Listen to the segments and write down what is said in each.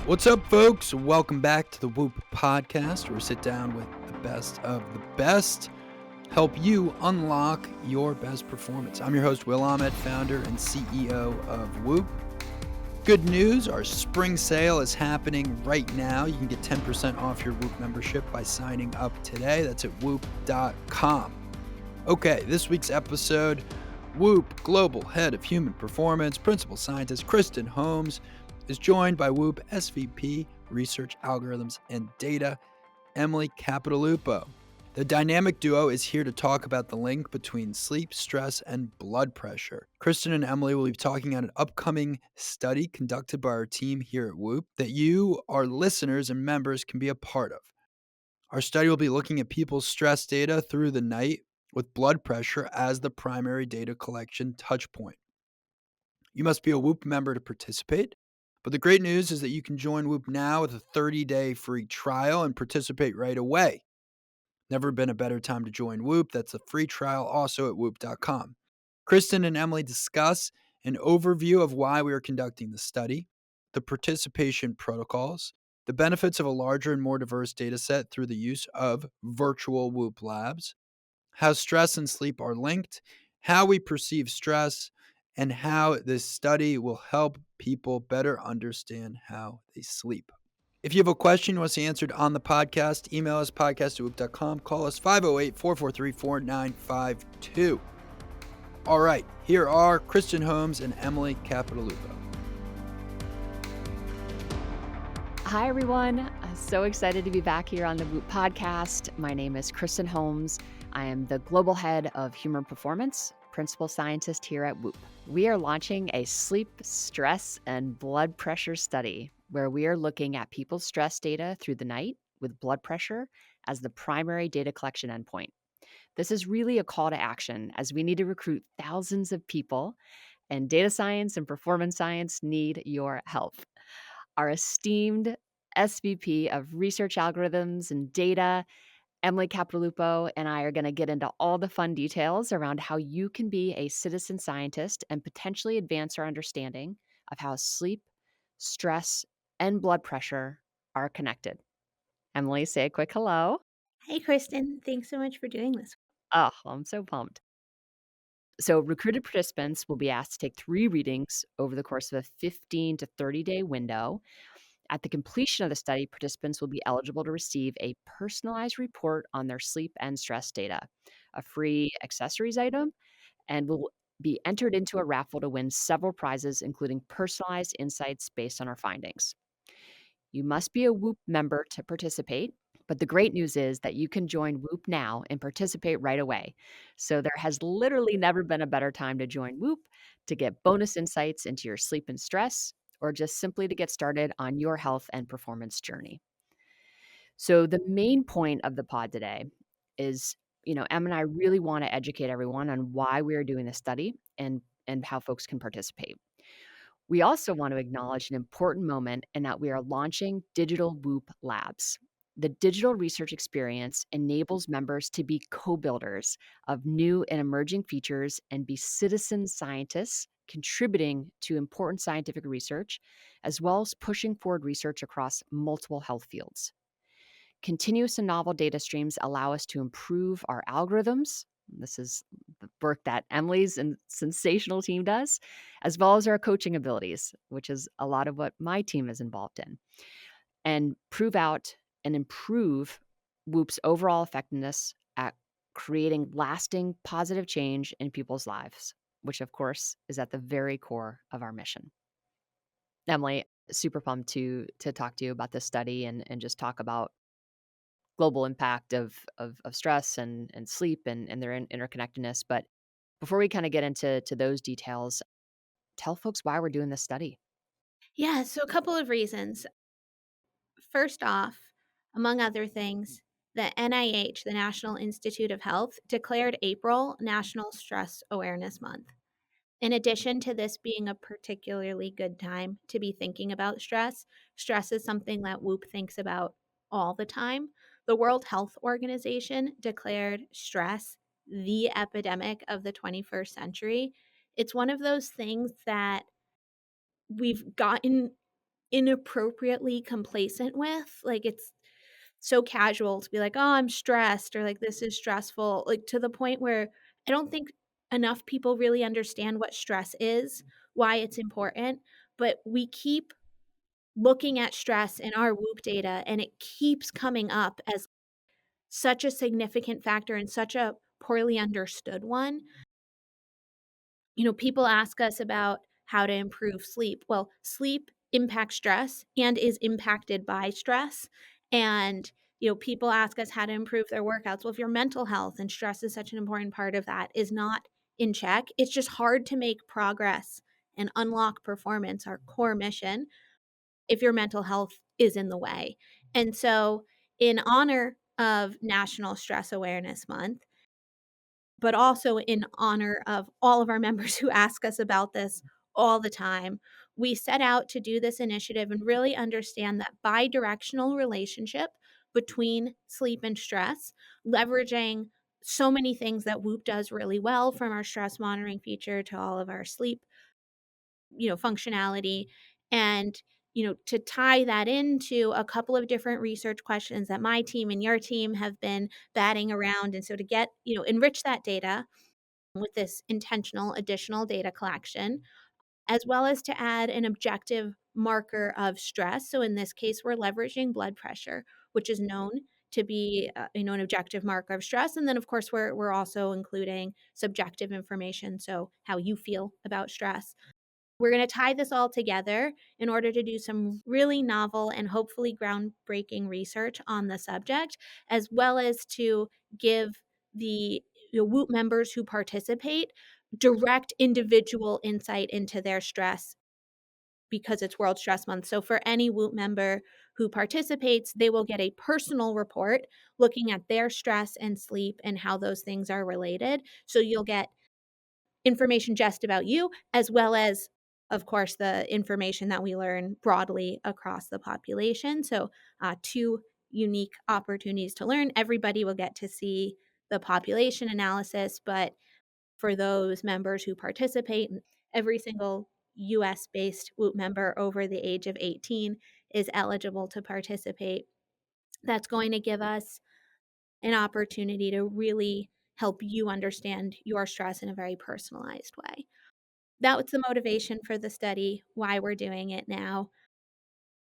What's up, folks? Welcome back to the WHOOP podcast, where we sit down with the best of the best, help you unlock your best performance. I'm your host, Will Ahmed, founder and CEO of WHOOP. Good news, our spring sale is happening right now. You can get 10% off your WHOOP membership by signing up today. That's at whoop.com. Okay, this week's episode, WHOOP Global Head of Human Performance, Principal Scientist Kristen Holmes, is joined by WHOOP SVP, Research Algorithms and Data, Emily Capodilupo. The dynamic duo is here to talk about the link between sleep, stress, and blood pressure. Kristen and Emily will be talking on an upcoming study conducted by our team here at WHOOP that you, our listeners and members, can be a part of. Our study will be looking at people's stress data through the night with blood pressure as the primary data collection touch point. You must be a WHOOP member to participate. But the great news is that you can join WHOOP now with a 30-day free trial and participate right away. Never been a better time to join WHOOP. That's a free trial also at whoop.com. Kristen and Emily discuss an overview of why we are conducting the study, the participation protocols, the benefits of a larger and more diverse data set through the use of virtual WHOOP labs, how stress and sleep are linked, how we perceive stress, and how this study will help people better understand how they sleep. If you have a question you want to see answered on the podcast, email us podcast@whoop.com, call us 508-443-4952. All right, here are Kristen Holmes and Emily Capodilupo. Hi, everyone. I'm so excited to be back here on the WHOOP podcast. My name is Kristen Holmes. I am the Global Head of Human Performance, Principal Scientist here at WHOOP. We are launching a sleep, stress, and blood pressure study where we are looking at people's stress data through the night with blood pressure as the primary data collection endpoint. This is really a call to action as we need to recruit thousands of people, and data science and performance science need your help. Our esteemed SVP of Research Algorithms and Data, Emily Capodilupo, and I are going to get into all the fun details around how you can be a citizen scientist and potentially advance our understanding of how sleep, stress, and blood pressure are connected. Emily, say a quick hello. Hey, Kristen. Thanks so much for doing this. Oh, I'm so pumped. So, recruited participants will be asked to take 3 readings over the course of a 15 to 30-day window. At the completion of the study, participants will be eligible to receive a personalized report on their sleep and stress data, a free accessories item, and will be entered into a raffle to win several prizes, including personalized insights based on our findings. You must be a WHOOP member to participate, but the great news is that you can join WHOOP now and participate right away. So there has literally never been a better time to join WHOOP to get bonus insights into your sleep and stress, or just simply to get started on your health and performance journey. So the main point of the pod today is, Em and I really want to educate everyone on why we are doing this study and how folks can participate. We also want to acknowledge an important moment in that we are launching digital WHOOP labs. The digital research experience enables members to be co-builders of new and emerging features and be citizen scientists contributing to important scientific research, as well as pushing forward research across multiple health fields. Continuous and novel data streams allow us to improve our algorithms. This is the work that Emily's and sensational team does, as well as our coaching abilities, which is a lot of what my team is involved in, and prove out and improve WHOOP's overall effectiveness at creating lasting positive change in people's lives, which of course is at the very core of our mission. Emily, super pumped to talk to you about this study and just talk about global impact of stress and sleep and their interconnectedness. But before we kind of get into those details, tell folks why we're doing this study. Yeah, so a couple of reasons. First off, among other things, the NIH, the National Institute of Health, declared April National Stress Awareness Month. In addition to this being a particularly good time to be thinking about stress, stress is something that WHOOP thinks about all the time. The World Health Organization declared stress the epidemic of the 21st century. It's one of those things that we've gotten inappropriately complacent with. Like, it's so casual to be like, "Oh, I'm stressed," or like, "This is stressful," like, to the point where I don't think enough people really understand what stress is, why it's important, but we keep looking at stress in our WHOOP data, and it keeps coming up as such a significant factor and such a poorly understood one. People ask us about how to improve sleep. Well, sleep impacts stress and is impacted by stress. And, people ask us how to improve their workouts. Well, if your mental health and stress is such an important part of that is not in check, it's just hard to make progress and unlock performance, our core mission, if your mental health is in the way. And so, in honor of National Stress Awareness Month, but also in honor of all of our members who ask us about this all the time, we set out to do this initiative and really understand that bi-directional relationship between sleep and stress, leveraging so many things that WHOOP does really well, from our stress monitoring feature to all of our sleep, functionality, and to tie that into a couple of different research questions that my team and your team have been batting around. And so to get, enrich that data with this intentional additional data collection, as well as to add an objective marker of stress. So in this case, we're leveraging blood pressure, which is known to be an objective marker of stress. And then, of course, we're also including subjective information, so how you feel about stress. We're going to tie this all together in order to do some really novel and hopefully groundbreaking research on the subject, as well as to give the WHOOP members who participate direct individual insight into their stress, because it's World Stress Month. So for any WHOOP member who participates, they will get a personal report looking at their stress and sleep and how those things are related. So you'll get information just about you, as well as, of course, the information that we learn broadly across the population. So, two unique opportunities to learn. Everybody will get to see the population analysis, but for those members who participate, every single US based WHOOP member over the age of 18 is eligible to participate. That's going to give us an opportunity to really help you understand your stress in a very personalized way. That was the motivation for the study, why we're doing it now.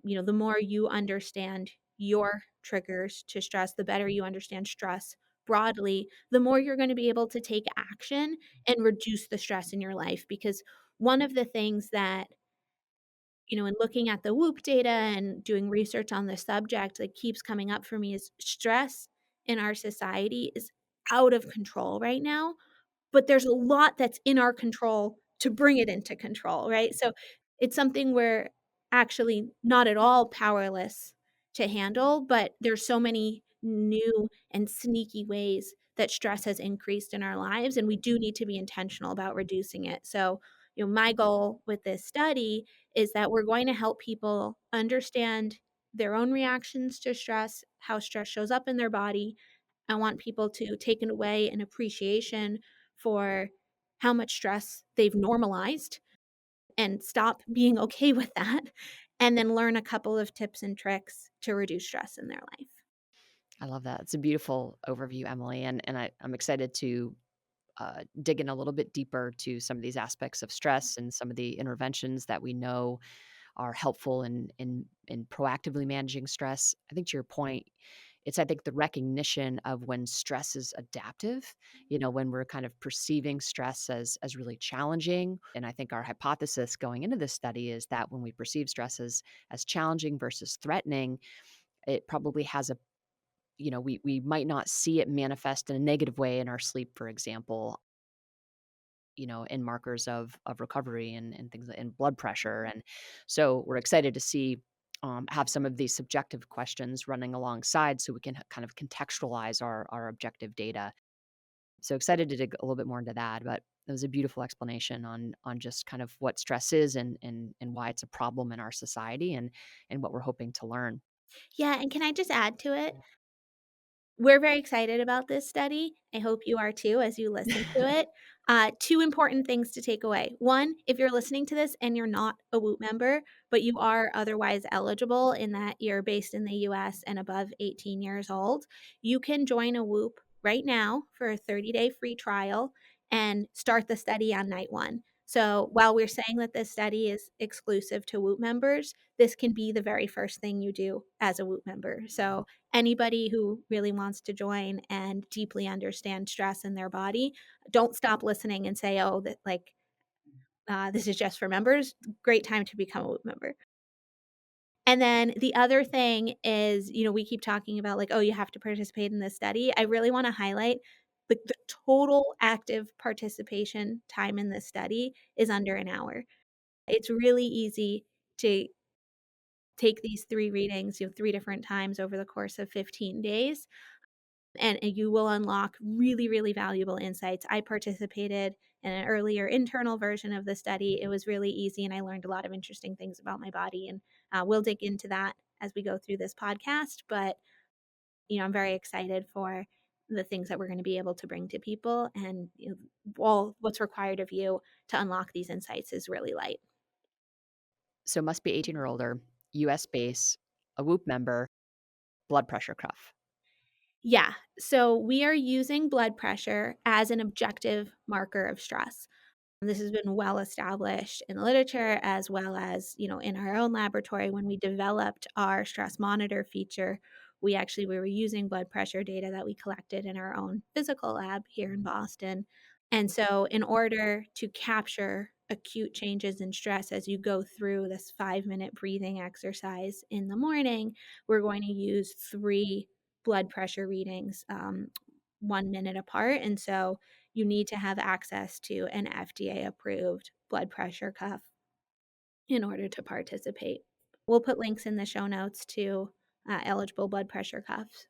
The more you understand your triggers to stress, the better you understand stress broadly, the more you're going to be able to take action and reduce the stress in your life. Because one of the things that, in looking at the WHOOP data and doing research on the subject, that keeps coming up for me is stress in our society is out of control right now, but there's a lot that's in our control to bring it into control, right? So it's something we're actually not at all powerless to handle, but there's so many new and sneaky ways that stress has increased in our lives, and we do need to be intentional about reducing it. So, my goal with this study is that we're going to help people understand their own reactions to stress, how stress shows up in their body. I want people to take away an appreciation for how much stress they've normalized and stop being okay with that, and then learn a couple of tips and tricks to reduce stress in their life. I love that. It's a beautiful overview, Emily, and I'm excited to dig in a little bit deeper to some of these aspects of stress and some of the interventions that we know are helpful in proactively managing stress. I think to your point, it's I think the recognition of when stress is adaptive, when we're kind of perceiving stress as really challenging. And I think our hypothesis going into this study is that when we perceive stress as challenging versus threatening, it probably has a we might not see it manifest in a negative way in our sleep, for example, in markers of recovery and things and blood pressure. And so we're excited to see have some of these subjective questions running alongside so we can kind of contextualize our objective data. So excited to dig a little bit more into that. But it was a beautiful explanation on just kind of what stress is and why it's a problem in our society and what we're hoping to learn. Yeah, and can I just add to it? We're very excited about this study. I hope you are too as you listen to it. Two important things to take away. One, if you're listening to this and you're not a WHOOP member, but you are otherwise eligible in that you're based in the US and above 18 years old, you can join a WHOOP right now for a 30-day free trial and start the study on night one. So while we're saying that this study is exclusive to WHOOP members, this can be the very first thing you do as a WHOOP member. So anybody who really wants to join and deeply understand stress in their body, don't stop listening and say, "Oh, that like this is just for members." Great time to become a WHOOP member. And then the other thing is, we keep talking about like, oh, you have to participate in this study. I really want to highlight the total active participation time in this study is under an hour. It's really easy to take these three readings, three different times over the course of 15 days. And you will unlock really, really valuable insights. I participated in an earlier internal version of the study. It was really easy, and I learned a lot of interesting things about my body. And we'll dig into that as we go through this podcast. But I'm very excited for the things that we're going to be able to bring to people, and all what's required of you to unlock these insights is really light. So must be 18 or older, US base, a WHOOP member, blood pressure cuff. Yeah. So we are using blood pressure as an objective marker of stress. This has been well established in the literature as well as, in our own laboratory. When we developed our stress monitor feature, we were using blood pressure data that we collected in our own physical lab here in Boston. And so in order to capture acute changes in stress as you go through this 5-minute breathing exercise in the morning, we're going to use three blood pressure readings, 1 minute apart. And so you need to have access to an FDA approved blood pressure cuff in order to participate. We'll put links in the show notes to eligible blood pressure cuffs.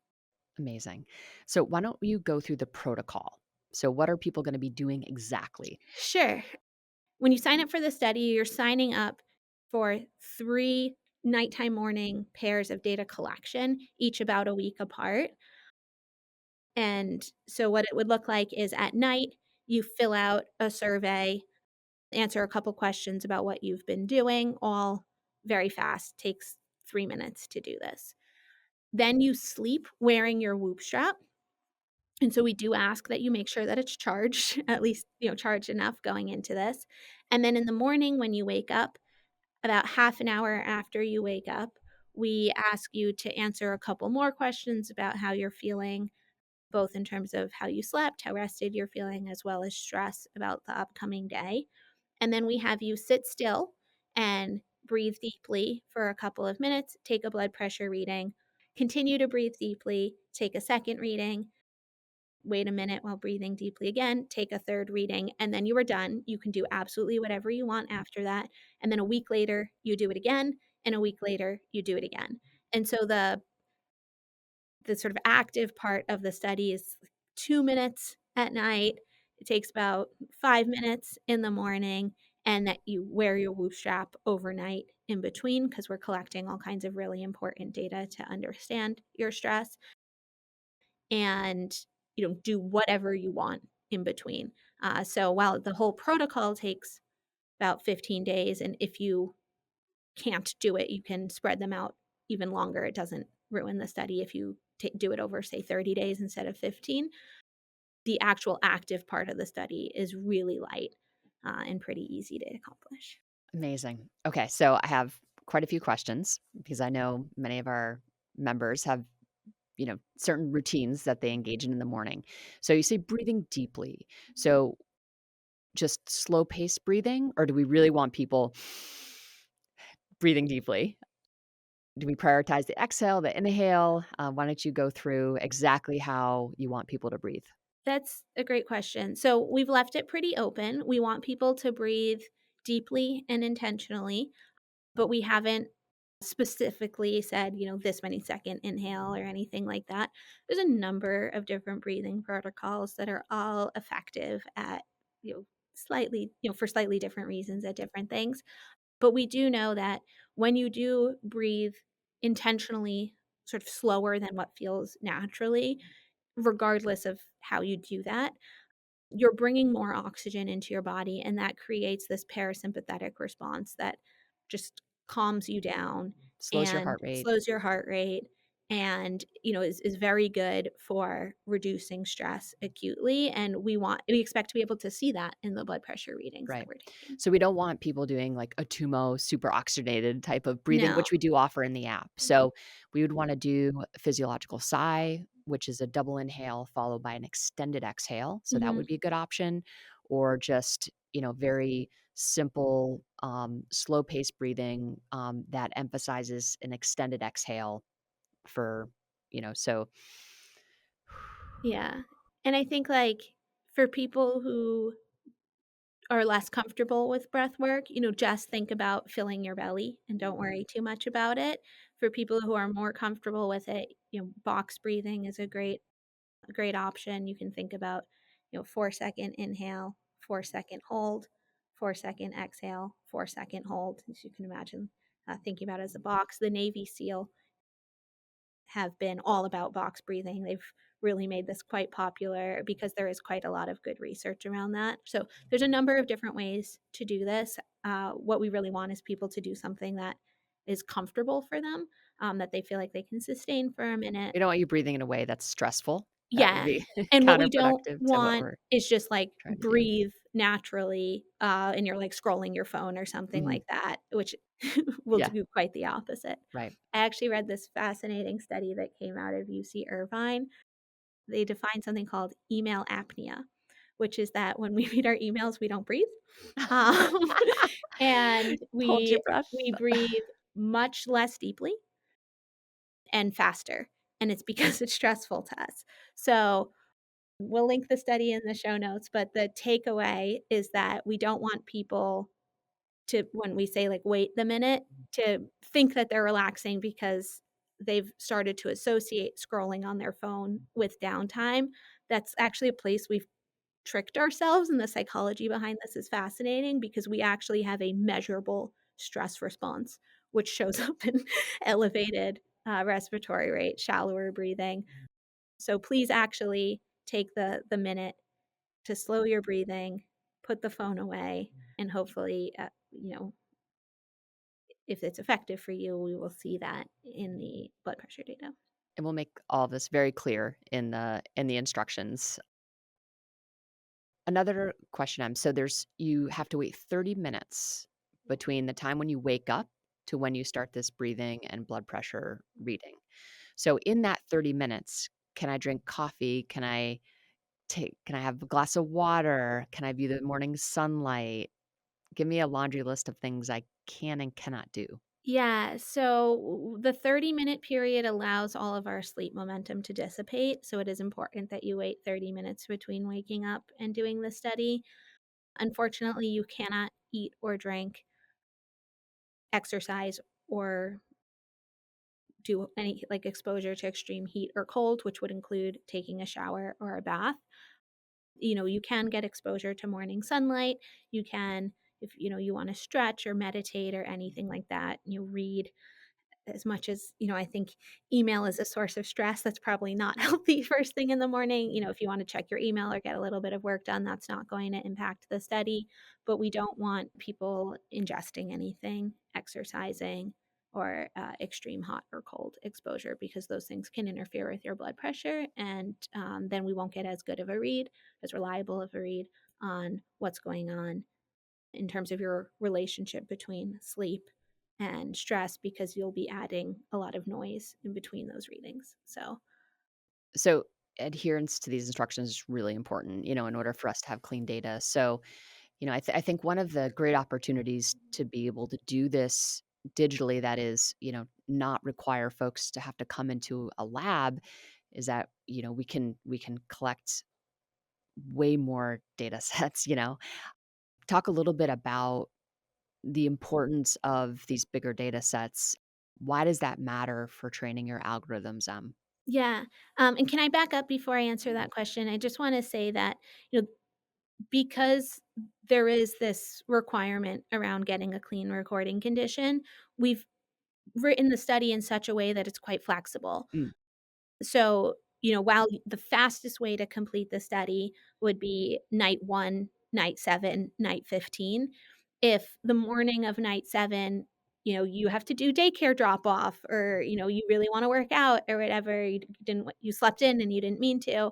Amazing. So why don't you go through the protocol? So what are people going to be doing exactly? Sure. When you sign up for the study, you're signing up for 3 nighttime morning pairs of data collection, each about a week apart. And so what it would look like is at night, you fill out a survey, answer a couple questions about what you've been doing, all very fast, takes 3 minutes to do this. Then you sleep wearing your Whoop strap. And so we do ask that you make sure that it's charged, at least, charged enough going into this. And then in the morning when you wake up, about half an hour after you wake up, we ask you to answer a couple more questions about how you're feeling, both in terms of how you slept, how rested you're feeling, as well as stress about the upcoming day. And then we have you sit still and breathe deeply for a couple of minutes, take a blood pressure reading, continue to breathe deeply, take a second reading, wait a minute while breathing deeply again, take a third reading, and then you are done. You can do absolutely whatever you want after that. And then a week later, you do it again, and a week later, you do it again. And so the sort of active part of the study is 2 minutes at night. It takes about 5 minutes in the morning, and that you wear your Whoop strap overnight in between, because we're collecting all kinds of really important data to understand your stress, and do whatever you want in between. So while the whole protocol takes about 15 days, and if you can't do it, you can spread them out even longer. It doesn't ruin the study if you do it over, say, 30 days instead of 15. The actual active part of the study is really light and pretty easy to accomplish. Amazing. Okay, so I have quite a few questions because I know many of our members have, certain routines that they engage in the morning. So you say breathing deeply. So just slow pace breathing, or do we really want people breathing deeply? Do we prioritize the exhale, the inhale? Why don't you go through exactly how you want people to breathe? That's a great question. So we've left it pretty open. We want people to breathe deeply and intentionally, but we haven't specifically said, this many second inhale or anything like that. There's a number of different breathing protocols that are all effective at, slightly, for slightly different reasons at different things. But we do know that when you do breathe intentionally, sort of slower than what feels naturally, regardless of how you do that, you're bringing more oxygen into your body, and that creates this parasympathetic response that just calms you down Slows your and heart rate. slows your heart rate, and is very good for reducing stress acutely. And we expect to be able to see that in the blood pressure readings that Right. we're taking. So we don't want people doing like a Tumo super oxygenated type of breathing, No. which we do offer in the app. So we would want to do a physiological sigh, which is a double inhale followed by an extended exhale. So that would Mhm. be a good option. Or just, very simple, slow paced breathing that emphasizes an extended exhale for, so Yeah. And I think, like, for people who are less comfortable with breath work, just think about filling your belly and don't worry too much about it. For people who are more comfortable with it, box breathing is a great option. You can think about, 4-second inhale, 4-second hold, 4-second exhale, 4-second hold. As you can imagine, thinking about it as a box. The Navy SEAL have been all about box breathing. They've really made this quite popular because there is quite a lot of good research around that. So there's a number of different ways to do this. What we really want is people to do something that is comfortable for them, that they feel like they can sustain for a minute. we don't want you breathing in a way that's stressful. That would Yeah. be And what we don't counterproductive to what want we're is just like trying to do. breathe naturally, and you're like scrolling your phone or something Mhm. like that, which will Yeah, do quite the opposite. right. I actually read this fascinating study that came out of UC Irvine. They define something called email apnea, which is that when we read our emails, we don't breathe. Um, and Hold your we breath. we breathe much less deeply and faster, and it's because it's stressful to us. So we'll link the study in the show notes, but the takeaway is that we don't want people to, when we say, like, wait the minute, to think that they're relaxing because they've started to associate scrolling on their phone with downtime. That's actually a place we've tricked ourselves, and the psychology behind this is fascinating because we actually have a measurable stress response, which shows up in elevated, respiratory rate, shallower breathing. So please actually take the minute to slow your breathing, put the phone away, and hopefully, if it's effective for you, we will see that in the blood pressure data. And we'll make all of this very clear in the instructions. Another question so there's you have to wait 30 minutes between the time when you wake up to when you start this breathing and blood pressure reading. So in that 30 minutes, can I drink coffee? Can I have a glass of water? Can I view the morning sunlight? Give me a laundry list of things I can and cannot do. Yeah, so the 30-minute period allows all of our sleep momentum to dissipate, so it is important that you wait 30 minutes between waking up and doing the study. Unfortunately, you cannot eat or drink, exercise, or do any, like, exposure to extreme heat or cold, which would include taking a shower or a bath. You can get exposure to morning sunlight. You can, if you want to stretch or meditate or anything like that, read. As much as, I think email is a source of stress, that's probably not healthy first thing in the morning. If you want to check your email or get a little bit of work done, that's not going to impact the study. But we don't want people ingesting anything, exercising, or extreme hot or cold exposure, because those things can interfere with your blood pressure. And then we won't get as good of a read, as reliable of a read on what's going on in terms of your relationship between sleep and stress, because you'll be adding a lot of noise in between those readings. So, So adherence to these instructions is really important, in order for us to have clean data. So, I think one of the great opportunities to be able to do this digitally that is, not require folks to have to come into a lab is that, we can collect way more data sets, Talk a little bit about the importance of these bigger data sets. Why does that matter for training your algorithms? yeah. And can I back up before I answer that question? I just want to say that, because there is this requirement around getting a clean recording condition, we've written the study in such a way that it's quite flexible. Mm, So, while the fastest way to complete the study would be night 1, night 7, night 15, if the morning of night 7, you have to do daycare drop off, or, you really wanna work out or whatever, you slept in and you didn't mean to,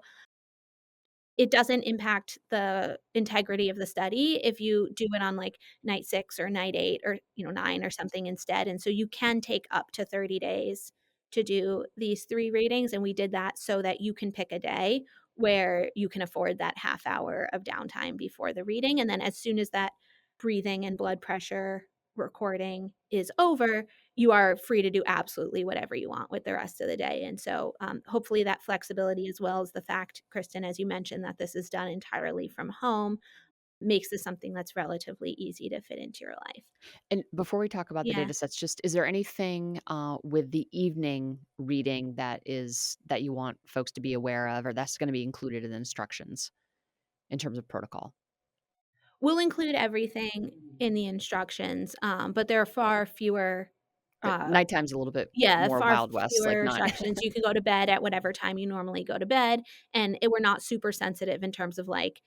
it doesn't impact the integrity of the study if you do it on, like, night 6 or night 8 or, 9 or something instead, and so you can take up to 30 days to do these 3 readings, and we did that so that you can pick a day where you can afford that half hour of downtime before the reading, and then as soon as that breathing and blood pressure recording is over, you are free to do absolutely whatever you want with the rest of the day. And so, hopefully, that flexibility, as well as the fact, Kristen, as you mentioned, that this is done entirely from home, makes this something that's relatively easy to fit into your life. And before we talk about the Yeah. data sets, just is there anything with the evening reading that you want folks to be aware of, or that's going to be included in the instructions in terms of protocol? We'll include everything in the instructions, but there are far fewer, uh Nighttime's a little bit yeah, more far Wild West, like fewer not instructions. You can go to bed at whatever time you normally go to bed, and we're not super sensitive in terms of, like,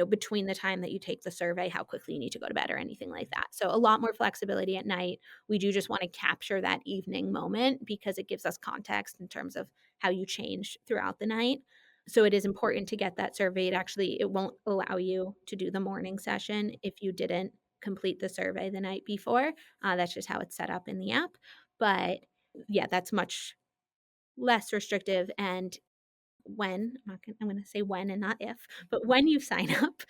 between the time that you take the survey, how quickly you need to go to bed or anything like that. So a lot more flexibility at night. We do just wanna capture that evening moment because it gives us context in terms of how you change throughout the night. So it is important to get that survey. It won't allow you to do the morning session if you didn't complete the survey the night before. That's just how it's set up in the app. But yeah, that's much less restrictive, and I'm gonna say when and not if, but when you sign up,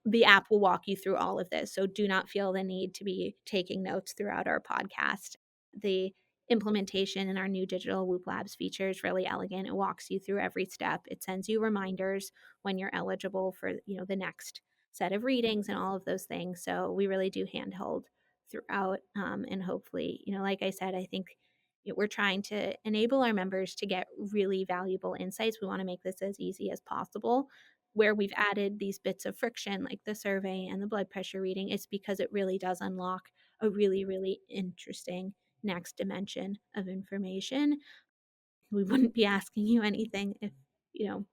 the app will walk you through all of this, so do not feel the need to be taking notes throughout our podcast. The implementation in our new digital Whoop Labs feature is really elegant. It walks you through every step. It sends you reminders when you're eligible for, the next set of readings and all of those things. So we really do handhold throughout, and hopefully, like I said, I think we're trying to enable our members to get really valuable insights. We want to make this as easy as possible. Where we've added these bits of friction, like the survey and the blood pressure reading, it's because it really does unlock a really, really interesting next dimension of information. We wouldn't be asking you anything if, you know,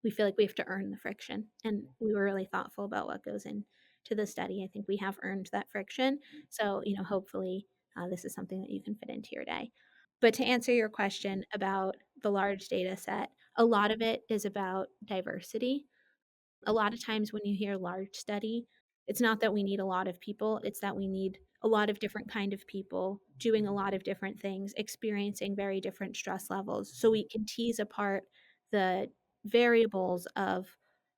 we feel like we have to earn the friction. And we were really thoughtful about what goes into the study. I think we have earned that friction. So, hopefully, this is something that you can fit into your day. But to answer your question about the large data set, a lot of it is about diversity. A lot of times when you hear large study, it's not that we need a lot of people, it's that we need a lot of different kind of people doing a lot of different things, experiencing very different stress levels. So we can tease apart the variables of,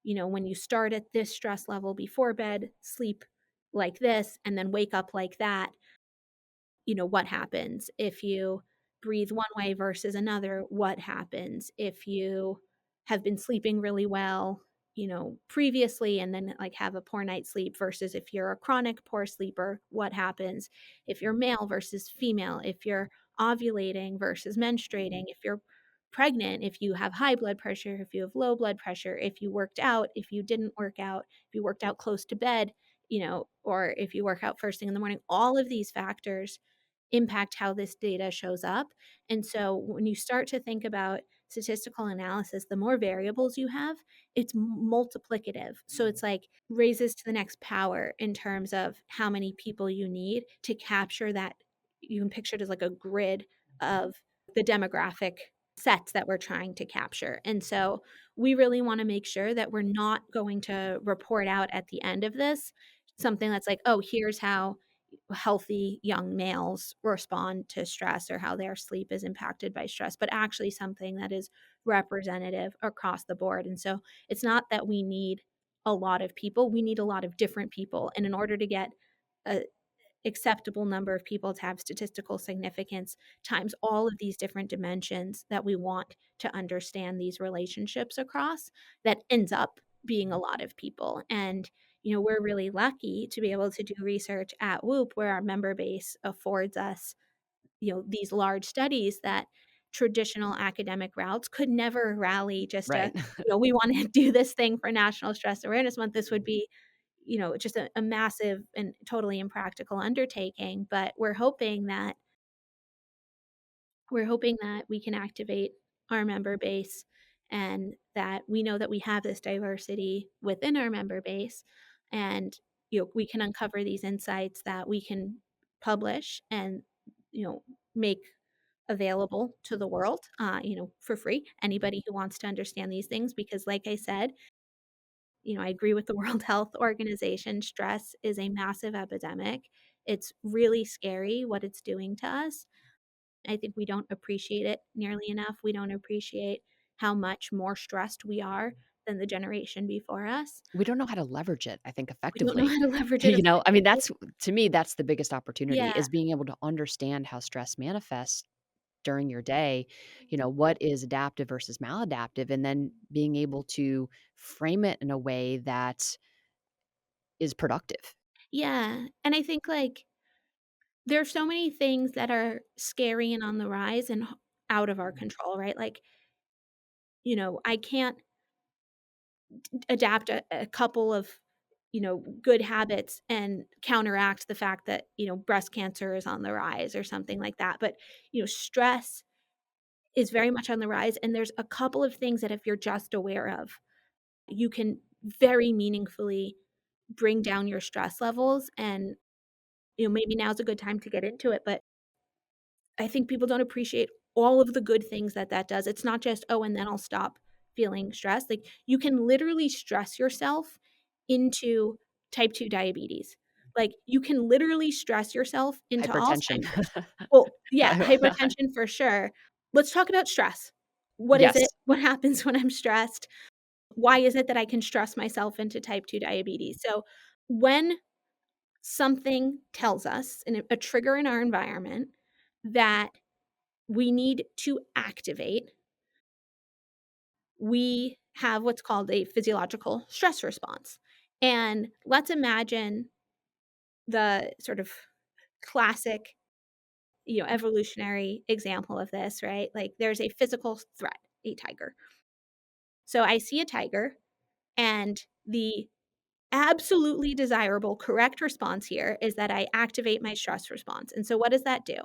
when you start at this stress level before bed, sleep like this, and then wake up like that, what happens if you breathe one way versus another? What happens if you have been sleeping really well, previously, and then like have a poor night's sleep versus if you're a chronic poor sleeper? What happens if you're male versus female, if you're ovulating versus menstruating, if you're pregnant, if you have high blood pressure, if you have low blood pressure, if you worked out, if you didn't work out, if you worked out close to bed, or if you work out first thing in the morning? All of these factors impact how this data shows up. And so when you start to think about statistical analysis, the more variables you have, it's multiplicative. So it's like raises to the next power in terms of how many people you need to capture that. You can picture it as like a grid of the demographic sets that we're trying to capture. And so we really want to make sure that we're not going to report out at the end of this something that's like, oh, here's how healthy young males respond to stress or how their sleep is impacted by stress, but actually something that is representative across the board. And so it's not that we need a lot of people, we need a lot of different people. And in order to get a acceptable number of people to have statistical significance times all of these different dimensions that we want to understand these relationships across, that ends up being a lot of people. And we're really lucky to be able to do research at Whoop where our member base affords us these large studies that traditional academic routes could never rally. Just right. we want to do this thing for National Stress Awareness Month. This would be just a massive and totally impractical undertaking. But we're hoping that we can activate our member base, and that we know that we have this diversity within our member base, and we can uncover these insights that we can publish and make available to the world, for free. Anybody who wants to understand these things, because like I said, I agree with the World Health Organization. Stress is a massive epidemic. It's really scary what it's doing to us. I think we don't appreciate it nearly enough. We don't appreciate how much more stressed we are than the generation before us. We don't know how to leverage it, I think, We don't know effectively. how to leverage it I mean, effectively. that's to me, that's the biggest opportunity Yeah. is being able to understand how stress manifests during your day, what is adaptive versus maladaptive, and then being able to frame it in a way that is productive. Yeah. And I think there's so many things that are scary and on the rise and out of our control, right? I can't adapt a couple of good habits and counteract the fact that breast cancer is on the rise or something like that. But stress is very much on the rise, and there's a couple of things that if you're just aware of, you can very meaningfully bring down your stress levels. And maybe now's a good time to get into it, but I think people don't appreciate all of the good things that that does. It's not just, "Oh, and then I'll stop feeling stressed." Like, you can literally stress yourself into type 2 diabetes. Like, you can literally stress yourself into Hypertension. Alzheimer's. Well, yeah, hypertension for sure. Let's talk about stress. What is it? Yes. What happens when I'm stressed? Why is it that I can stress myself into type 2 diabetes? So, when something tells us, and a trigger in our environment, that we need to activate, we have what's called a physiological stress response. And let's imagine the sort of classic, evolutionary example of this, right? Like, there's a physical threat, a tiger. So I see a tiger, and the absolutely desirable correct response here is that I activate my stress response. And so what does that do?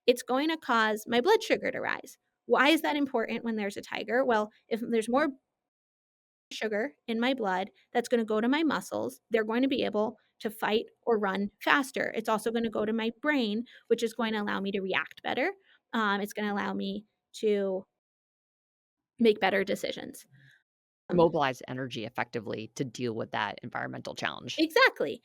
It's going to cause my blood sugar to rise. Why is that important when there's a tiger? Well, if there's more sugar in my blood, that's going to go to my muscles. They're going to be able to fight or run faster. It's also going to go to my brain, which is going to allow me to react better. It's going to allow me to make better decisions. Um, Mobilize energy effectively to deal with that environmental challenge. exactly.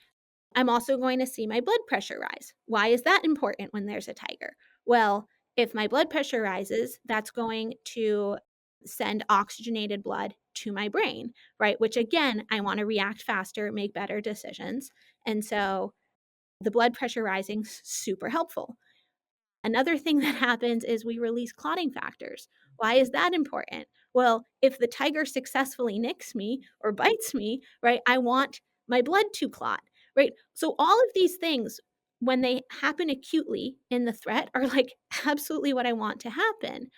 I'm also going to see my blood pressure rise. Why is that important when there's a tiger? Well, if my blood pressure rises, that's going to send oxygenated blood to my brain, right? Which again, I want to react faster, make better decisions. And so the blood pressure rising super helpful. Another thing that happens is we release clotting factors. Why is that important? Well, if the tiger successfully nicks me or bites me, right, I want my blood to clot, right? So all of these things, when they happen acutely in the threat, are like absolutely what I want to happen.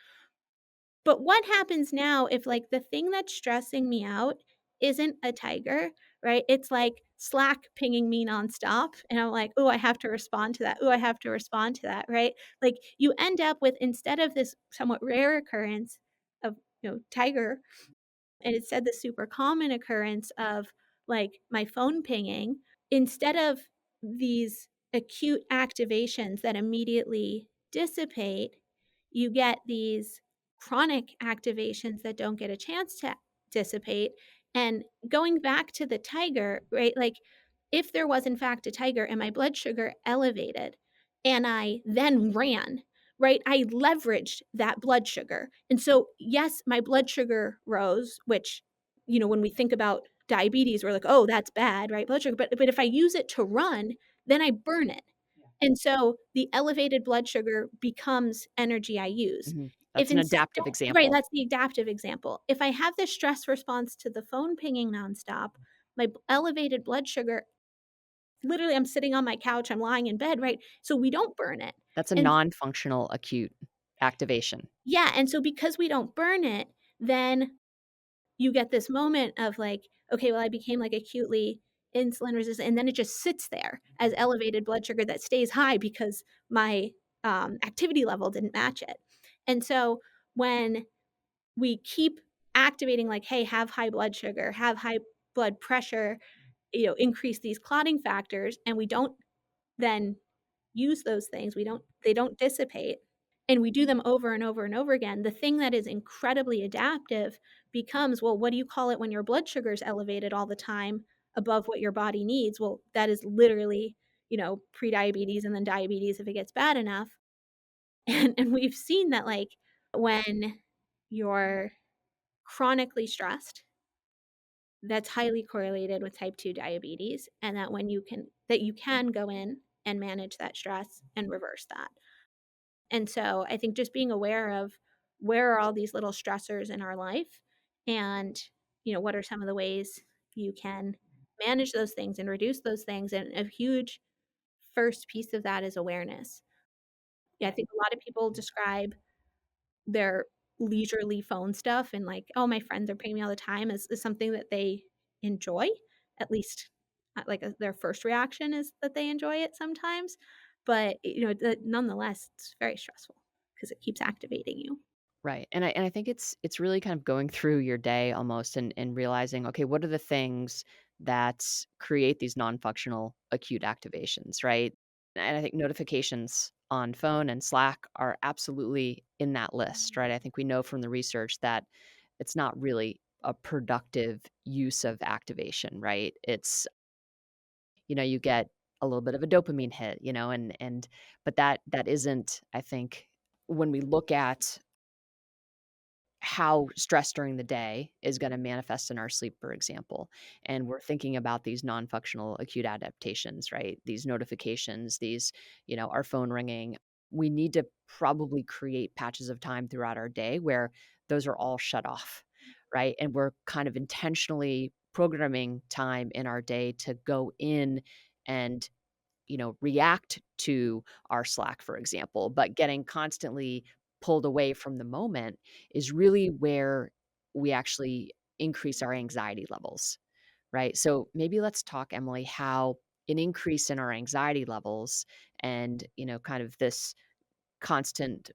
But what happens now if, the thing that's stressing me out isn't a tiger, right? It's like Slack pinging me nonstop, and I'm like, "Oh, I have to respond to that. Oh, I have to respond to that," right? Like, you end up with, instead of this somewhat rare occurrence of, tiger, and instead the super common occurrence of, my phone pinging, instead of these acute activations that immediately dissipate, you get these chronic activations that don't get a chance to dissipate. And going back to the tiger, right? Like, if there was in fact a tiger and my blood sugar elevated and I then ran, right? I leveraged that blood sugar. And so, yes, my blood sugar rose, which, when we think about diabetes, we're like, oh, that's bad, right? Blood sugar. But if I use it to run, then I burn it. And so the elevated blood sugar becomes energy I use. Mhm. If That's an instead, adaptive right, example. that's the adaptive example. If I have this stress response to the phone pinging nonstop, my elevated blood sugar, literally, I'm sitting on my couch, I'm lying in bed, right? So we don't burn it. That's a And non-functional acute activation. yeah, and so because we don't burn it, then you get this moment of like, okay, well, I became acutely insulin resistant, and then it just sits there as elevated blood sugar that stays high because my activity level didn't match it. And so when we keep activating like, hey, have high blood sugar, have high blood pressure, increase these clotting factors, and we don't then use those things. They don't dissipate. And we do them over and over and over again. The thing that is incredibly adaptive becomes, well, what do you call it when your blood sugar is elevated all the time above what your body needs? Well, that is literally, prediabetes and then diabetes if it gets bad enough. And we've seen that like when you're chronically stressed, that's highly correlated with type 2 diabetes, and that you can go in and manage that stress and reverse that. And so I think just being aware of where are all these little stressors in our life, and what are some of the ways you can manage those things and reduce those things, and a huge first piece of that is awareness. Yeah, I think a lot of people describe their leisurely phone stuff and like, "Oh, my friends are paying me all the time," is something that they enjoy, at least, like, their first reaction is that they enjoy it sometimes, but, nonetheless, it's very stressful because it keeps activating you. Right. And I think it's really kind of going through your day almost and realizing, okay, what are the things that create these non-functional acute activations, right? And I think notifications on phone and Slack are absolutely in that list, right? I think we know from the research that it's not really a productive use of activation, right? It's, you get a little bit of a dopamine hit, and but that isn't, I think, when we look at how stress during the day is gonna manifest in our sleep, for example, and we're thinking about these non-functional acute adaptations, right? These notifications, our phone ringing. We need to probably create patches of time throughout our day where those are all shut off, right? And we're kind of intentionally programming time in our day to go in and react to our Slack, for example, but getting constantly pulled away from the moment is really where we actually increase our anxiety levels, right? So maybe let's talk, Emily, how an increase in our anxiety levels and, kind of this constant,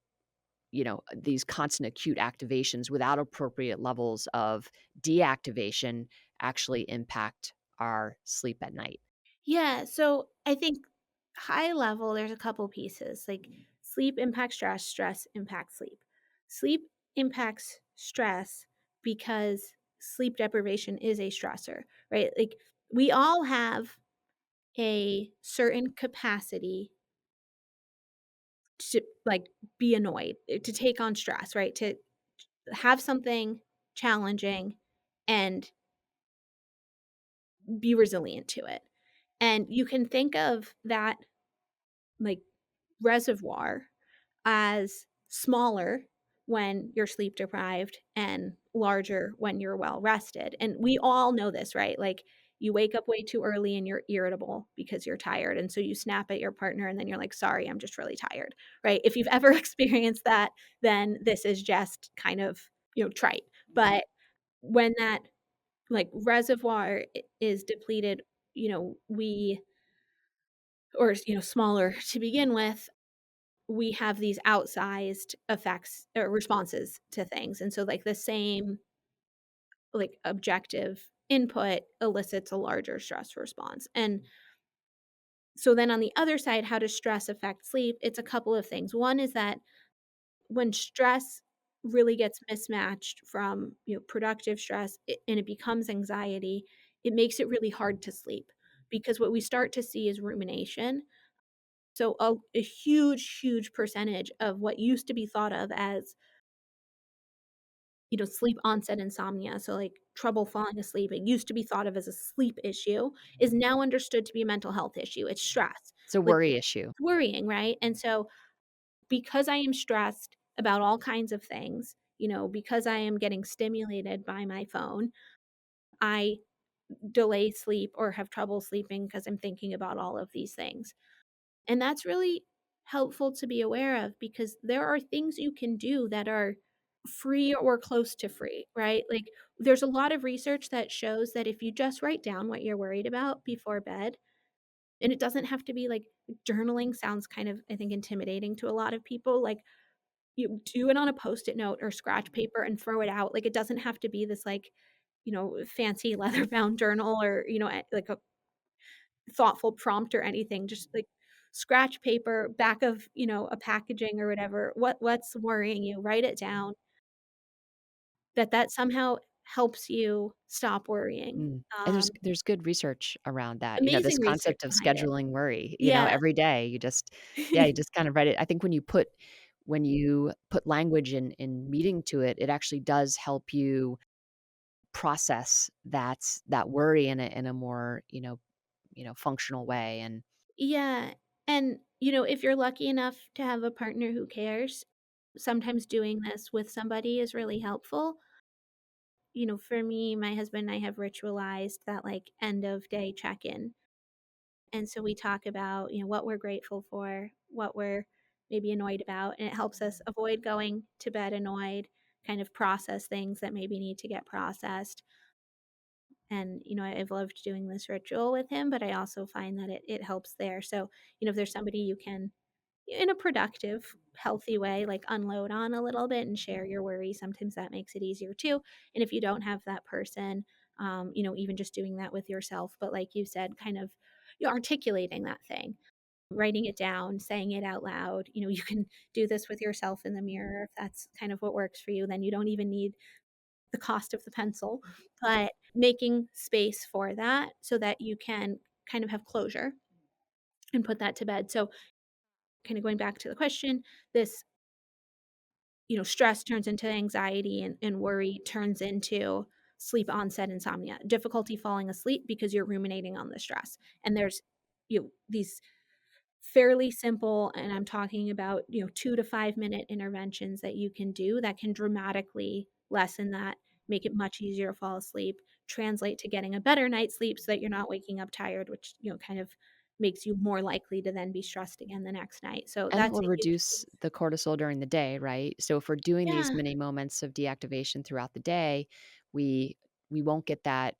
these constant acute activations without appropriate levels of deactivation actually impact our sleep at night. Yeah, so I think high level, there's a couple pieces. Like sleep impacts stress, stress impacts sleep. Sleep impacts stress because sleep deprivation is a stressor, right? Like we all have a certain capacity to like be annoyed, to take on stress, right? To have something challenging and be resilient to it. And you can think of that like reservoir as smaller when you're sleep deprived and larger when you're well rested. And we all know this, right? Like you wake up way too early and you're irritable because you're tired. And so you snap at your partner and then you're like, sorry, I'm just really tired, right? If you've ever experienced that, then this is just kind of, trite. But when that like reservoir is depleted, we, or, smaller to begin with, we have these outsized effects or responses to things. And so like the same like objective input elicits a larger stress response. And so then on the other side, how does stress affect sleep? It's a couple of things. One is that when stress really gets mismatched from, productive stress and it becomes anxiety, it makes it really hard to sleep because what we start to see is rumination. So a huge, huge percentage of what used to be thought of as, sleep onset insomnia, so like trouble falling asleep, it used to be thought of as a sleep issue, is now understood to be a mental health issue. It's stress. It's a Like worry issue. worrying, right? And so because I am stressed about all kinds of things, because I am getting stimulated by my phone, I delay sleep or have trouble sleeping because I'm thinking about all of these things. And that's really helpful to be aware of because there are things you can do that are free or close to free, right? Like there's a lot of research that shows that if you just write down what you're worried about before bed, and it doesn't have to be like journaling sounds kind of, I think, intimidating to a lot of people. Like you do it on a Post-it note or scratch paper and throw it out. Like, it doesn't have to be this, like, fancy leather-bound journal or, like a thoughtful prompt or anything. Just, like, scratch paper, back of, a packaging or whatever. What's worrying you? Write it down. That somehow helps you stop worrying. And there's good research around that, this Amazing research concept of behind it. scheduling worry, Yeah. every day you just yeah, you just kind of write it. I think when you put language and meaning to it, it actually does help you process that worry in a more, functional way, and Yeah, and, if you're lucky enough to have a partner who cares, sometimes doing this with somebody is really helpful. For me, my husband and I have ritualized that, like, end of day check-in, and so we talk about, what we're grateful for, what we're maybe annoyed about, and it helps us avoid going to bed annoyed, kind of process things that maybe need to get processed. And, I've loved doing this ritual with him, but I also find that it helps there. So, if there's somebody you can, in a productive, healthy way, like, unload on a little bit and share your worries, sometimes that makes it easier too. And if you don't have that person, even just doing that with yourself, but like you said, kind of articulating that thing, writing it down, saying it out loud. You can do this with yourself in the mirror if that's kind of what works for you. Then you don't even need the cost of the pencil, but making space for that so that you can kind of have closure and put that to bed. So, kind of going back to the question, this, stress turns into anxiety and worry turns into sleep onset insomnia, difficulty falling asleep because you're ruminating on the stress. And there's, these fairly simple, and I'm talking about, 2 to 5 minute interventions that you can do that can dramatically lessen that, make it much easier to fall asleep, translate to getting a better night's sleep so that you're not waking up tired, which, kind of makes you more likely to then be stressed again the next night. So and it that's will a huge reduce piece. the cortisol during the day, right? So if we're doing these Yeah. mini moments of deactivation throughout the day, we we won't get that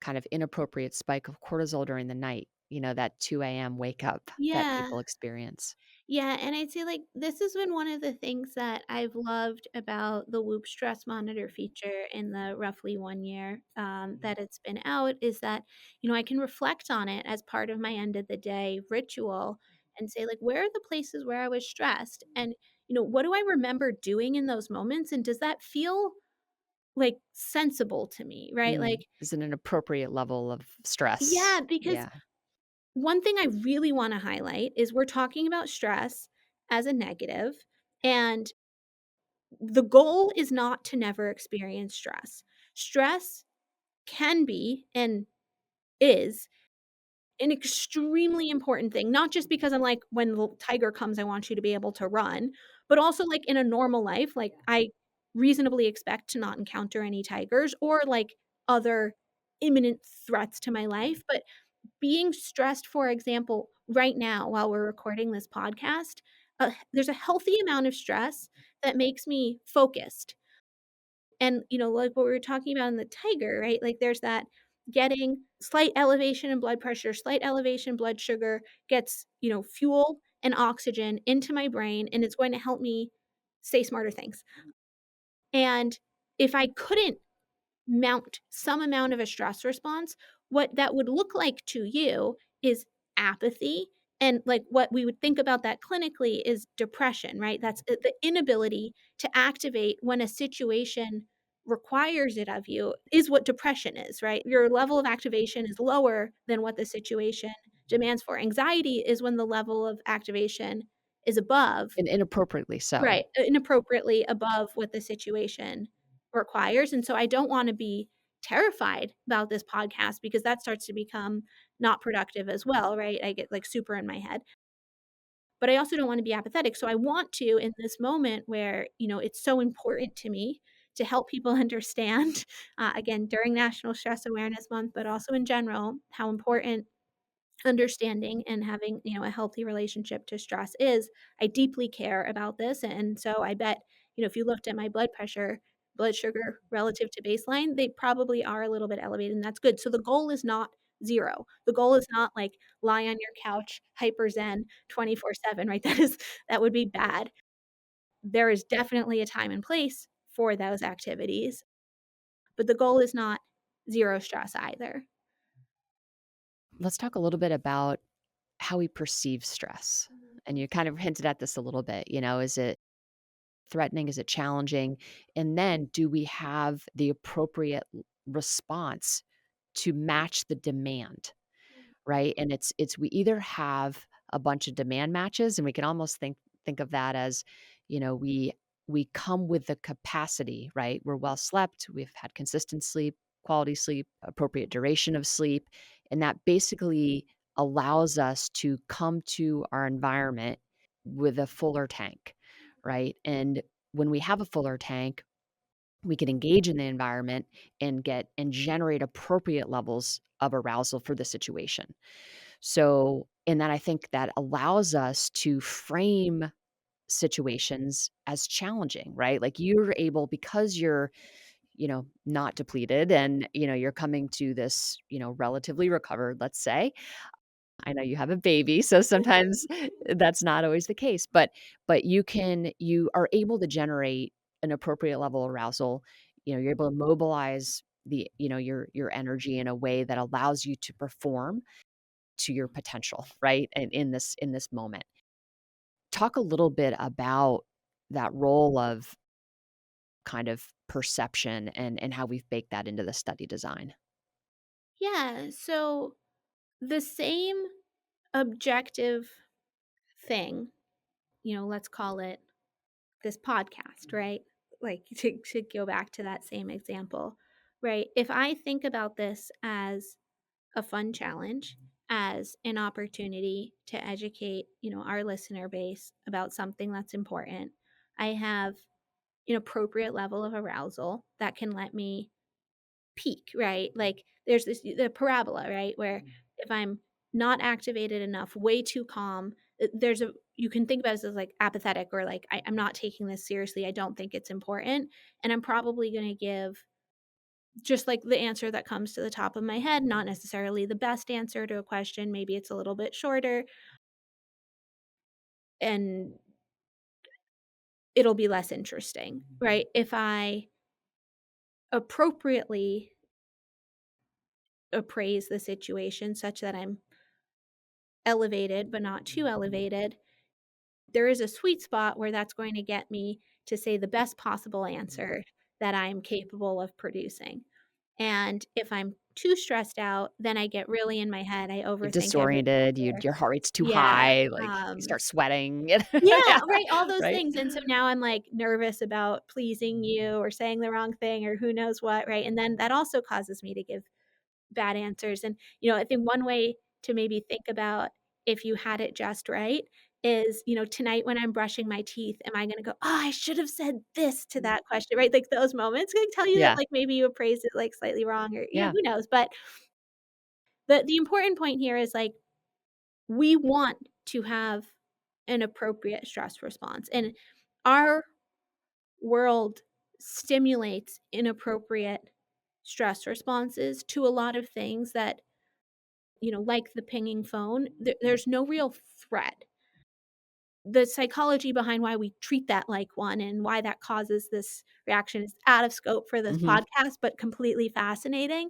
kind of inappropriate spike of cortisol during the night, that 2 a.m. wake up that Yeah. people experience. Yeah, and I'd say, like, this has been one of the things that I've loved about the Whoop Stress Monitor feature in the roughly 1 year, that it's been out, is that, I can reflect on it as part of my end of the day ritual and say, like, "Where are the places where I was stressed? And, what do I remember doing in those moments, and does that feel, like, sensible to me?" Right? Like, Is it an appropriate level of stress? yeah, because Yeah. one thing I really wanna highlight is we're talking about stress as a negative, and the goal is not to never experience stress. Stress can be and is an extremely important thing, not just because I'm like, when the tiger comes, I want you to be able to run, but also, like, in a normal life, like, I reasonably expect to not encounter any tigers or, like, other imminent threats to my life. But being stressed, for example, right now while we're recording this podcast, there's a healthy amount of stress that makes me focused. And, like what we were talking about in the tiger, right? Like, there's that getting slight elevation in blood pressure, slight elevation in blood sugar gets, fuel and oxygen into my brain, and it's going to help me say smarter things. And if I couldn't mount some amount of a stress response, what that would look like to you is apathy. And, like, what we would think about that clinically is depression, right? That's the inability to activate when a situation requires it of you is what depression is, right? Your level of activation is lower than what the situation demands for. Anxiety is when the level of activation is above. And inappropriately so. Right, inappropriately above what the situation requires, and so I don't wanna be terrified about this podcast because that starts to become not productive as well, right? I get, like, super in my head. But I also don't wanna be apathetic, so I want to, in this moment where, it's so important to me to help people understand, again, during National Stress Awareness Month, but also in general, how important understanding and having, a healthy relationship to stress is. I deeply care about this, and so I bet, if you looked at my blood pressure, blood sugar relative to baseline, they probably are a little bit elevated, and that's good. So the goal is not 0. The goal is not, like, lie on your couch, hyper zen 24/7, right? That would be bad. there is definitely a time and place for those activities, but the goal is not zero stress either. Let's talk a little bit about how we perceive stress. And you kind of hinted at this a little bit, is it threatening? Is it challenging? And then do we have the appropriate response to match the demand? Right? And it's we either have a bunch of demand matches, and we can almost think of that as, we come with the capacity, right? We're well slept, we've had consistent sleep, quality sleep, appropriate duration of sleep, and that basically allows us to come to our environment with a fuller tank, right? And when we have a fuller tank, we can engage in the environment and get and generate appropriate levels of arousal for the situation. So, and then I think that allows us to frame situations as challenging, right? Like you're able, because you're, not depleted, and, you're coming to this, relatively recovered, let's say. I know you have a baby, so sometimes that's not always the case, but you are able to generate an appropriate level of arousal. You're able to mobilize your energy in a way that allows you to perform to your potential, right? And in this moment. Talk a little bit about that role of kind of perception and how we've baked that into the study design. Yeah, so the same objective thing, let's call it this podcast, right? Like to go back to that same example, right? If I think about this as a fun challenge, as an opportunity to educate, our listener base about something that's important, I have an appropriate level of arousal that can let me peak, right? Like there's the parabola, right? Where if I'm not activated enough, way too calm, you can think about it as like apathetic, or like I'm not taking this seriously. I don't think it's important. And I'm probably going to give just like the answer that comes to the top of my head, not necessarily the best answer to a question. Maybe it's a little bit shorter and it'll be less interesting, right? If I appropriately appraise the situation such that I'm elevated, but not too elevated, there is a sweet spot where that's going to get me to say the best possible answer that I'm capable of producing. And if I'm too stressed out, then I get really in my head. I You're overthink every disoriented, answer. your heart rate's too Yeah. high, like, you Um, start sweating. yeah, Yeah, right. All those right? things. And so now I'm like nervous about pleasing you or saying the wrong thing or who knows what. Right. And then that also causes me to give bad answers. And, I think one way to maybe think about if you had it just right is, tonight when I'm brushing my teeth, am I gonna go, "Oh, I should have said this to that question," right? Like those moments can tell you that Yeah, like maybe you appraised it like slightly wrong, or, yeah. who knows? But the important point here is like we want to have an appropriate stress response. And our world stimulates inappropriate stress responses to a lot of things that, like the pinging phone, there's no real threat. The psychology behind why we treat that like one and why that causes this reaction is out of scope for this Mhm. podcast, but completely fascinating.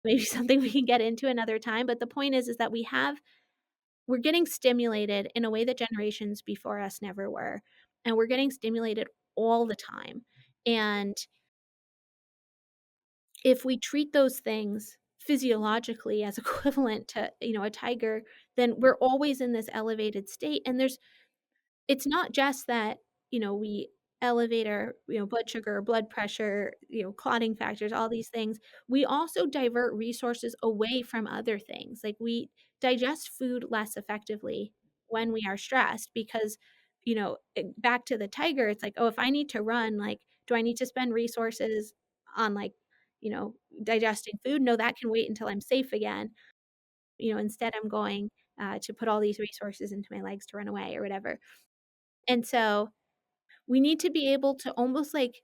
Maybe something we can get into another time. But the point is that we're getting stimulated in a way that generations before us never were. And we're getting stimulated all the time. And if we treat those things physiologically as equivalent to, a tiger, then we're always in this elevated state. And it's not just that, we elevate our, blood sugar, blood pressure, clotting factors, all these things. We also divert resources away from other things. Like we digest food less effectively when we are stressed because, back to the tiger, it's like, oh, if I need to run, like, do I need to spend resources on like, you know, digesting food? No, that can wait until I'm safe again. Instead I'm going to put all these resources into my legs to run away or whatever. And so we need to be able to almost like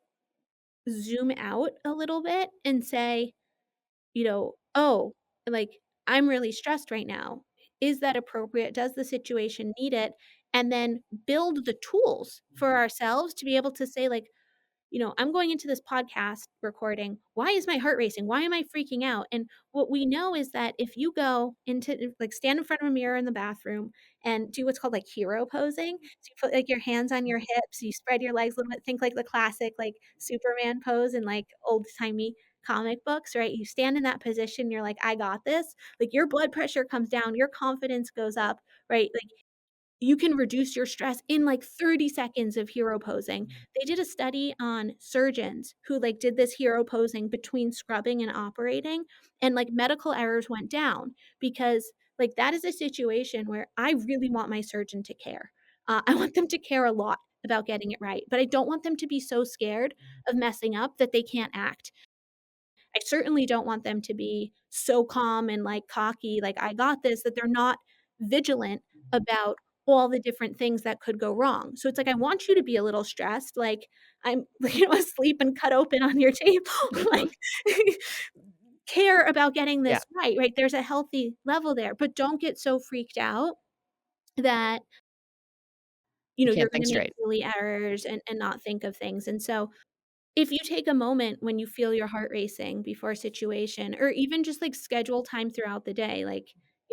zoom out a little bit and say, "Oh, like I'm really stressed right now. Is that appropriate? Does the situation need it?" and then build the tools for ourselves to be able to say, like, I'm going into this podcast recording. Why is my heart racing? Why am I freaking out? And what we know is that if you go into, like, stand in front of a mirror in the bathroom and do what's called like hero posing. So you put like your hands on your hips, you spread your legs a little bit, think like the classic like Superman pose in like old timey comic books, right? You stand in that position, you're like, I got this. Like your blood pressure comes down, your confidence goes up, right? Like you can reduce your stress in like 30 seconds of hero posing. They did a study on surgeons who like did this hero posing between scrubbing and operating, and like medical errors went down because like that is a situation where I really want my surgeon to care. I want them to care a lot about getting it right, but I don't want them to be so scared of messing up that they can't act. I certainly don't want them to be so calm and, like, cocky, like, "I got this," that they're not vigilant about all the different things that could go wrong. So it's like, I want you to be a little stressed, like, I'm, asleep and cut open on your table, like, care about getting Yeah, this right, right? There's a healthy level there, but don't get so freaked out that, you you're can't think gonna make straight. silly errors and not think of things, and so if you take a moment when you feel your heart racing before a situation, or even just like schedule time throughout the day, like,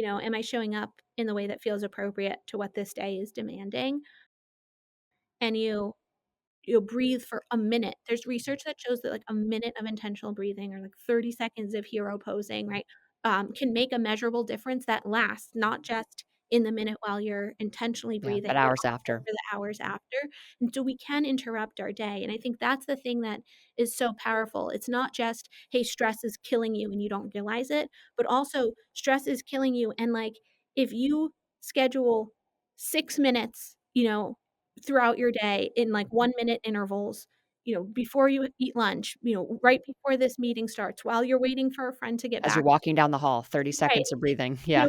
am I showing up in the way that feels appropriate to what this day is demanding? And you'll breathe for a minute. There's research that shows that like a minute of intentional breathing or like 30 seconds of hero posing, right, can make a measurable difference that lasts not just in the minute while you're intentionally Yeah, breathing, but but hours also after. for the hours after. And so we can interrupt our day. And I think that's the thing that is so powerful. It's not just, hey, stress is killing you and you don't realize it, but also stress is killing you. And like, if you schedule 6 minutes, throughout your day in like 1 minute intervals, before you eat lunch, right before this meeting starts, while you're waiting for a friend to get As you're back. walking down the hall, 30 Right. seconds of breathing. Yeah.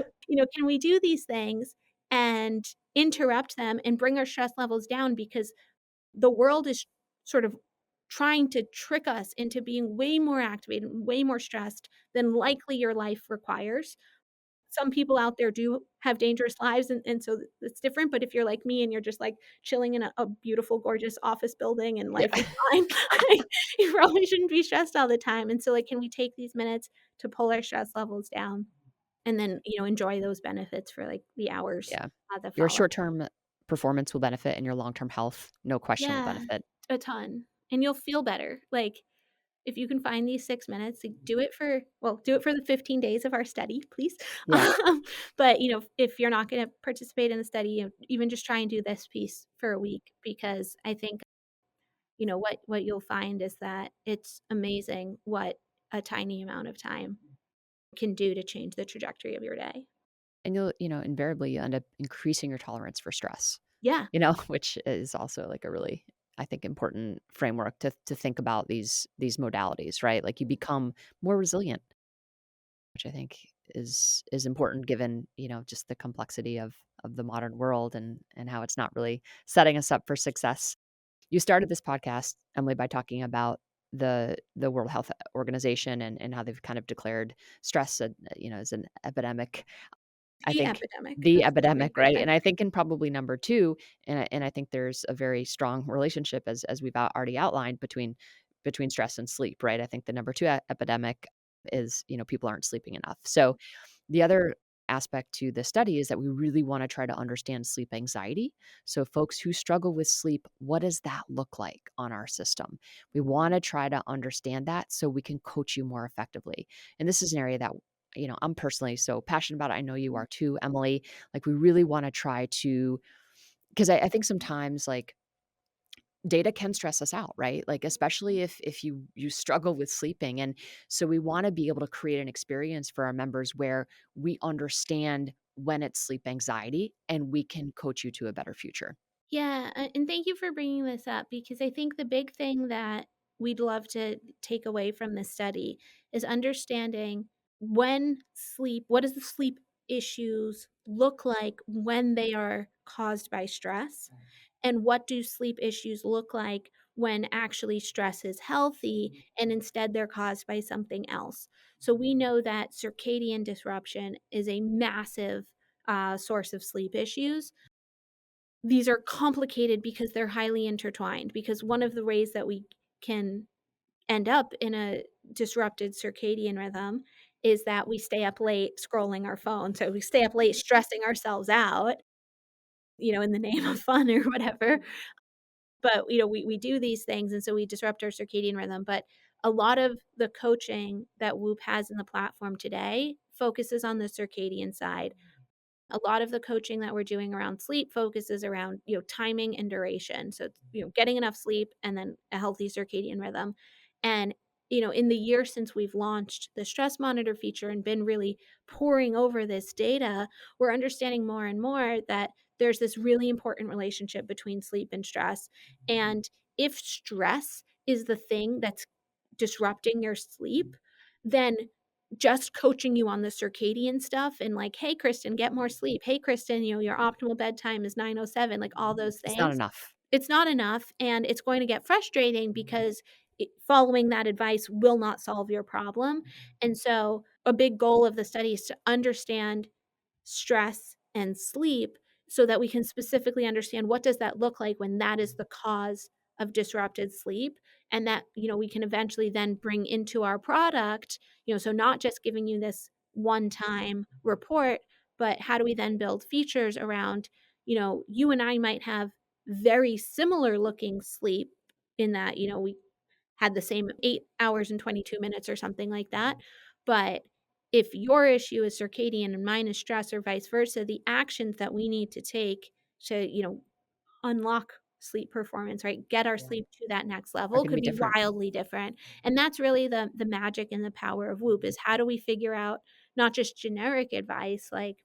Can we do these things and interrupt them and bring our stress levels down, because the world is sort of trying to trick us into being way more activated, way more stressed than likely your life requires. Some people out there do have dangerous lives, and so it's different, but if you're like me and you're just, like, chilling in a beautiful, gorgeous office building and Yeah. life is fine, like, you probably shouldn't be stressed all the time, and so, like, can we take these minutes to pull our stress levels down and then, enjoy those benefits for, like, the hours, Yeah. that Your follow? short-term performance will benefit and your long-term health, no question, will Yeah, benefit. a ton, and you'll feel better, like, if you can find these 6 minutes, like, do it for the 15 days of our study, please. Yeah. But, if you're not gonna participate in the study, even just try and do this piece for a week, because I think, what you'll find is that it's amazing what a tiny amount of time can do to change the trajectory of your day. And you'll, invariably you end up increasing your tolerance for stress, Yeah. which is also like a really, I think, important framework to think about these modalities, right? Like you become more resilient, which I think is important given, just the complexity of the modern world and how it's not really setting us up for success. You started this podcast, Emily, by talking about the World Health Organization and how they've kind of declared stress, as an epidemic. I The think epidemic. the That's a great epidemic, right? And I perspective. think in probably number 2, and I think there's a very strong relationship as we've already outlined between stress and sleep, right? I think the number 2 epidemic is, people aren't sleeping enough. So the other aspect to the study is that we really want to try to understand sleep anxiety. So folks who struggle with sleep, what does that look like on our system? We want to try to understand that so we can coach you more effectively. And this is an area that I'm personally so passionate about. I know you are too, Emily. Like we really want to try to, because I think sometimes like data can stress us out, right? Like especially if you struggle with sleeping. And so we want to be able to create an experience for our members where we understand when it's sleep anxiety and we can coach you to a better future. Yeah, and thank you for bringing this up, because I think the big thing that we'd love to take away from this study is understanding what does the sleep issues look like when they are caused by stress, and what do sleep issues look like when actually stress is healthy and instead they're caused by something else. So we know that circadian disruption is a massive source of sleep issues. these are complicated because they're highly intertwined, because one of the ways that we can end up in a disrupted circadian rhythm is that we stay up late scrolling our phone. So we stay up late stressing ourselves out, in the name of fun or whatever. But, we do these things, and so we disrupt our circadian rhythm, but a lot of the coaching that Whoop has in the platform today focuses on the circadian side. A lot of the coaching that we're doing around sleep focuses around, timing and duration. So, getting enough sleep and then a healthy circadian rhythm. And, in the year since we've launched the stress monitor feature and been really poring over this data, we're understanding more and more that there's this really important relationship between sleep and stress. And if stress is the thing that's disrupting your sleep, then just coaching you on the circadian stuff and like, "Hey, Kristen, get more sleep. Hey, Kristen, your optimal bedtime is 9:07," like all those It's not things. enough. It's not enough, and it's going to get frustrating because following that advice will not solve your problem. And so, a big goal of the study is to understand stress and sleep so that we can specifically understand what does that look like when that is the cause of disrupted sleep, and that we can eventually then bring into our product, so not just giving you this one time report, but how do we then build features around, you and I might have very similar looking sleep in that, we had the same 8 hours and 22 minutes or something like that. But if your issue is circadian and mine is stress or vice versa, the actions that we need to take to, unlock sleep performance, right? Get our sleep to that next Are level gonna be could be different. wildly different. And that's really the magic and the power of Whoop is how do we figure out not just generic advice like,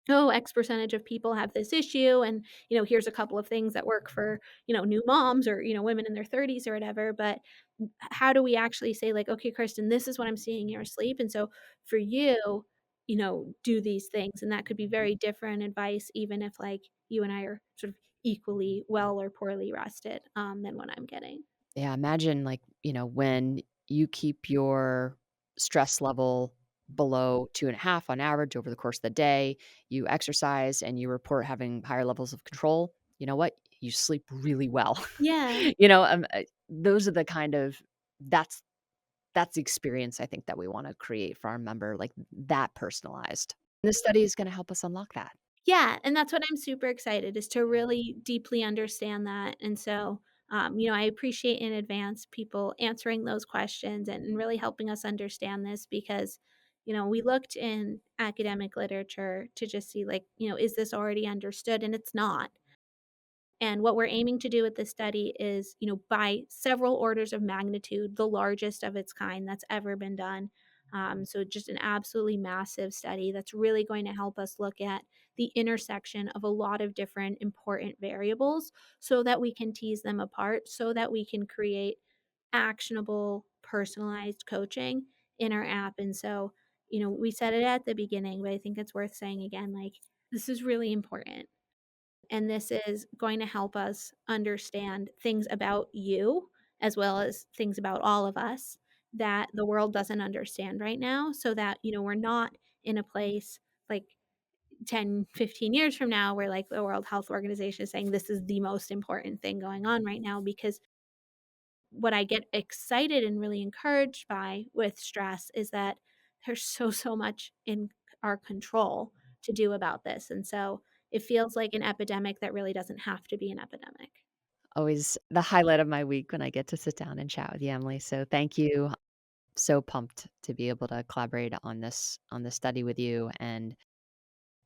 oh, X percentage of people have this issue. And, here's a couple of things that work for, new moms or, women in their 30s or whatever. But how do we actually say, like, okay, Kristen, this is what I'm seeing in your sleep. And so for you, do these things. And that could be very different advice, even if like you and I are sort of equally well or poorly rested than what I'm getting. Yeah, imagine like, when you keep your stress level below 2.5 on average over the course of the day, you exercise and you report having higher levels of control, you know what? You sleep really well. Yeah. Those are the kind of that's the experience I think that we wanna create for our member, like, that personalized. This study is gonna help us unlock that. Yeah, and that's what I'm super excited is to really deeply understand that. And so, I appreciate in advance people answering those questions and really helping us understand this because, we looked in academic literature to just see like, is this already understood? And it's not. And what we're aiming to do with this study is, by several orders of magnitude, the largest of its kind that's ever been done. So, just an absolutely massive study that's really going to help us look at the intersection of a lot of different important variables so that we can tease them apart, so that we can create actionable, personalized coaching in our app. And so, we said it at the beginning, but I think it's worth saying again like, this is really important and this is going to help us understand things about you as well as things about all of us that the world doesn't understand right now so that we're not in a place like 10, 15 years from now where like the World Health Organization is saying this is the most important thing going on right now. Because what I get excited and really encouraged by with stress is that there's so much in our control to do about this. And so it feels like an epidemic that really doesn't have to be an epidemic. Always the highlight of my week when I get to sit down and chat with you, Emily, so thank you. So pumped to be able to collaborate on this study with you and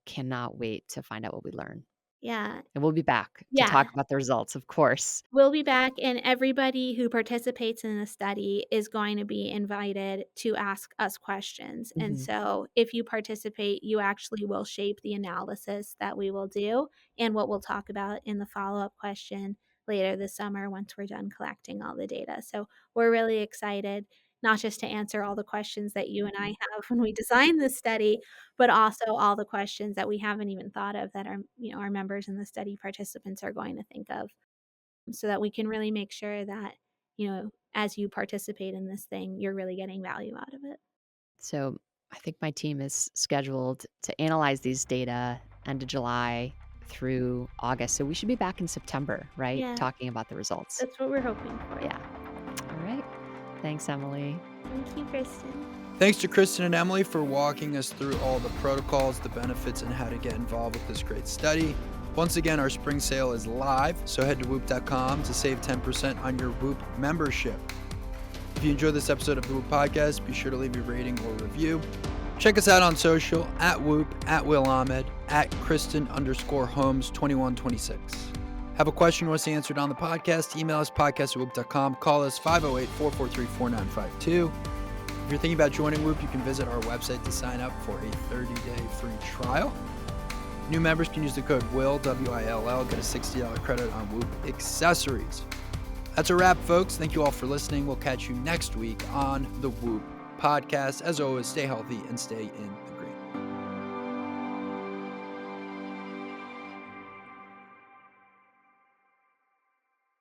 cannot wait to find out what we learn. Yeah. And we'll be back to Yeah. talk about the results, of course. We'll be back, and everybody who participates in the study is going to be invited to ask us questions. And Mhm. so, if you participate, you actually will shape the analysis that we will do and what we'll talk about in the follow up question later this summer once we're done collecting all the data. So, we're really excited. Not just to answer all the questions that you and I have when we designed this study, but also all the questions that we haven't even thought of that our members and the study participants are going to think of so that we can really make sure that, as you participate in this thing, you're really getting value out of it. So I think my team is scheduled to analyze these data end of July through August. So we should be back in September, right? Yeah. Talking about the results. That's what we're hoping for. Yeah. All right. Thanks, Emily. Thank you, Kristen. Thanks to Kristen and Emily for walking us through all the protocols, the benefits, and how to get involved with this great study. Once again, our spring sale is live, so head to whoop.com to save 10% on your Whoop membership. If you enjoyed this episode of the Whoop Podcast, be sure to leave a rating or review. Check us out on social, at Whoop, at Will Ahmed, at Kristen_Holmes 2126. Have a question you want us answered on the podcast? Email us podcast@whoop.com. Call us 508-443-4952. If you're thinking about joining Whoop, you can visit our website to sign up for a 30-day free trial. New members can use the code WILL, W-I-L-L, get a $60 credit on Whoop accessories. That's a wrap, folks. Thank you all for listening. We'll catch you next week on the Whoop Podcast. As always, stay healthy and stay in